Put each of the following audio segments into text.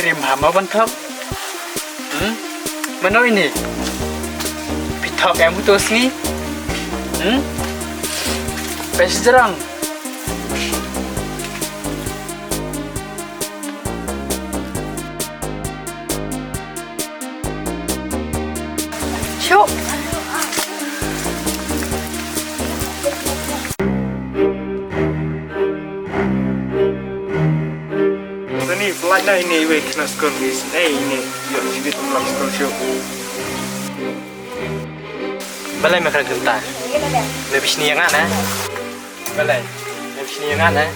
Terima hama bantap. Mana ini? Pitok yang putus ni. Pes jerang. Syuk. Ni flight na ini we kena sekolah ni. Ini yuk sibit pulang sekolah syuk. Balai makan gentar. Lebih sini yang mana? Balai. Lebih sini yang mana?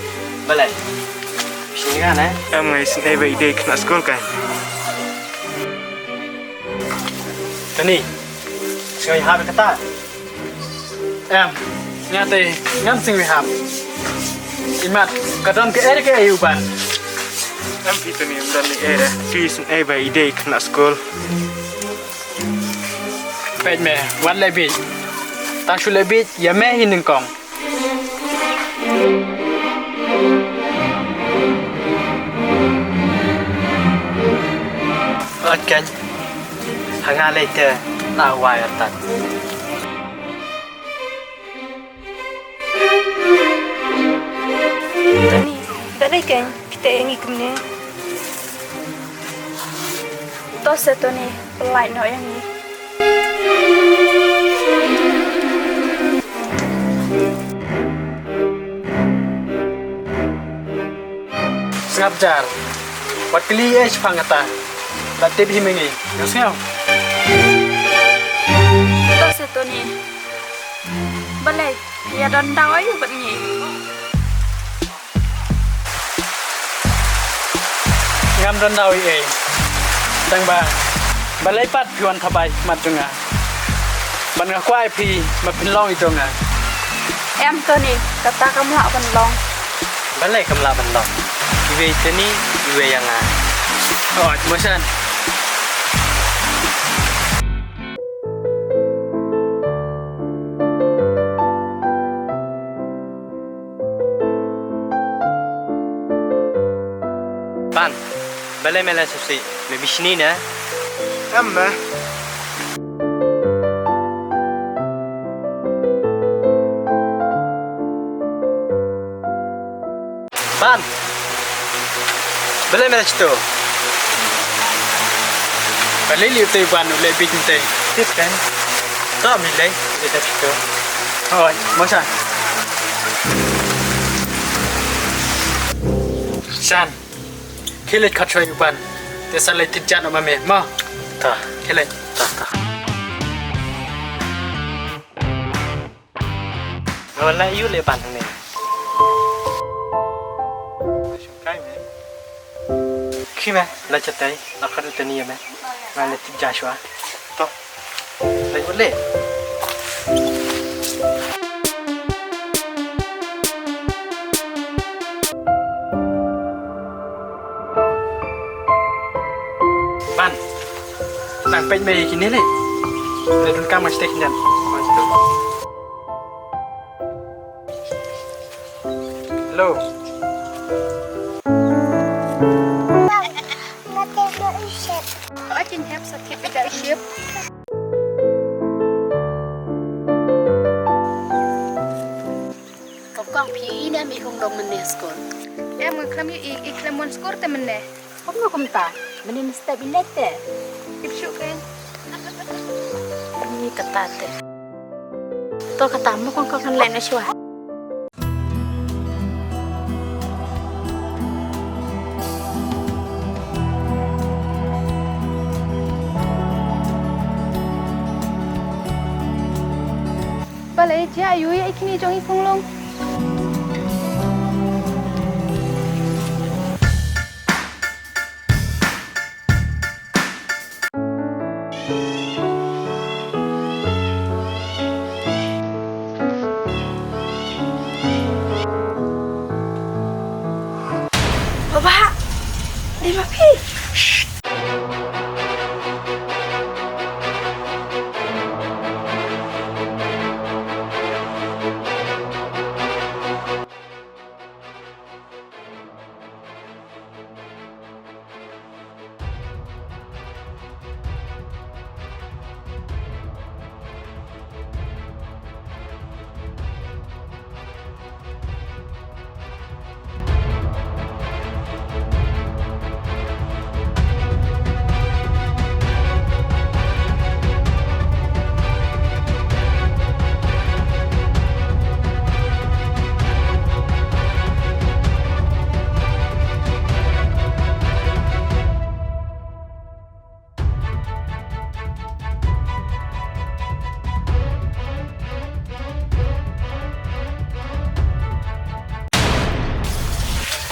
Balai. Lebih sini yang mana? Amai sini we ide kena sekolah kan. Tani. Sekali habis kata. Nyate ngam sing we hab. Imat kadang ke ere ke ayuban. Kita ni dan ni fees we ide kena sekolah. Pej me wan lebih. Ta shu lebih ya me hin kong. Akan hanga later na wire tat. Tani, dalai kan kita ingi kemana? Tos itu ni pelai no yang ni. Sengapjar. Wakili pangata. Latih himengi. Yosnya. Tos itu ni. Balai, ya rendang ayu begini. Ngam rendawi Dang bang. Balai pat piwan thabai mat junga. Ban nga kwai pi ma pin long I junga. Em tu ni kata kamu hak penlong. Balai kamla ban long. Iwe tani iwe yang a. Oh, mosan. Pan. Balai mela susi. Me bishni na. Amma Pan. Balai mela chito. Balai liu te ban le big te. Tip kan. Ta mi le ita chito. Oi, mosan. San. Kilit katrai ban. Desa le tijan oma me. Ma. Ta, kilit. Ta. Wala yu le ban ne. Kai me. Kime la chatai, la khadu tani me. Ma le tijan shwa. To. Le wale. Ban. Nang pej me kini le. Le dun kam stek nyan. Hello. I can have certificate. Kau kang pi ini mi hong dong menesko. Em ngeklam iklam one score temen ne. Kau nak kumta? Menin step bilete. Ipsuk kan. Ini kata te. To katamu kau kan lain aswa. Balai dia ayu ya ikni jong ipung long. Bapak, 5P.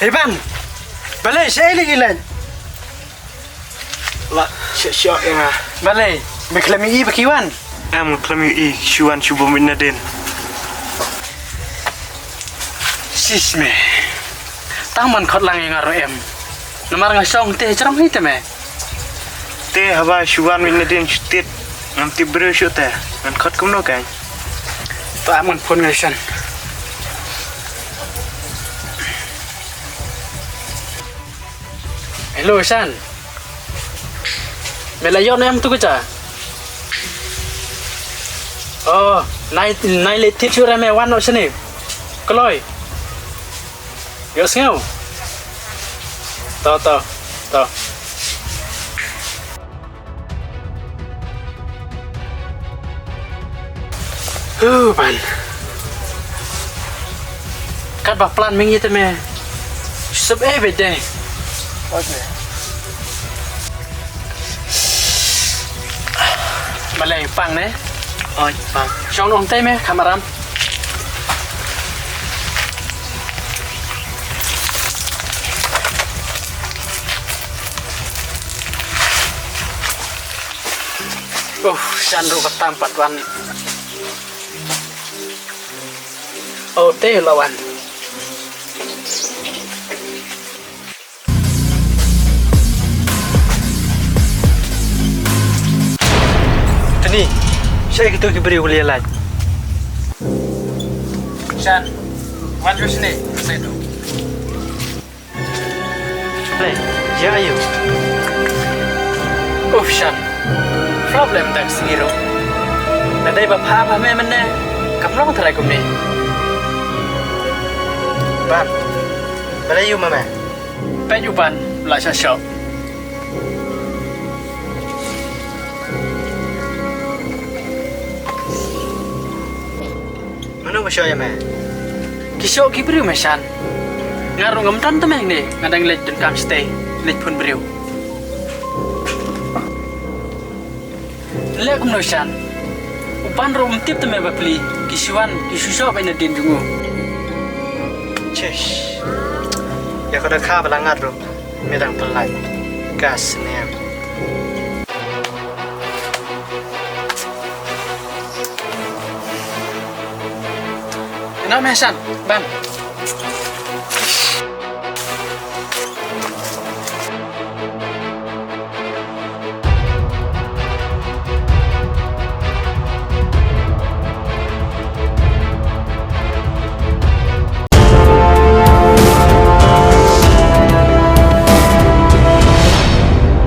Hei ban. Balai saya lagi lan. La syok yang ah. Balai. Beklami I bakiwan. Am klami I shuan shubo minadin. Sisme. Taman khot lang yang aro em. Namar ngasong teh cerong hite me. Te haba shuan minadin stit. Ngam tibre syute. Ngan khot kumno kan. Taman pun ngasan. Hello San. Melayon em tu keca. Oh, nai le tichu rame wan no sini. Keloi. Yo ngau. To. Ban. Kat ba plan mingi te me. Sub everyday. Okay. Balai pang ne. Oi, bang. Chong nong tay me kamaram. San ru katam patwan. Oh, teh lawan. Tani, saya kita beri kuliah lagi. San, wan jo sini, saya tu. Hey, ya ayo. San. Problem tak sendiri. Nadai bapa apa me mana? Kamu nak terai kumni? Ban. Balai you mama. Pejuban lah syok. Mana masya ya mah? Kisok kibriu mesan. Ngarung ngamtan temeng ni, ngadang lej dan kam stay, lej pun beriu. Lek kumnosan. Upan rum tip temeng bapli, kisuan, kisusok pai nadin jungu. Cesh. Ya kau dah kah belangat ru. Medang pelai. Gas ni. Kenapa mesan, ban?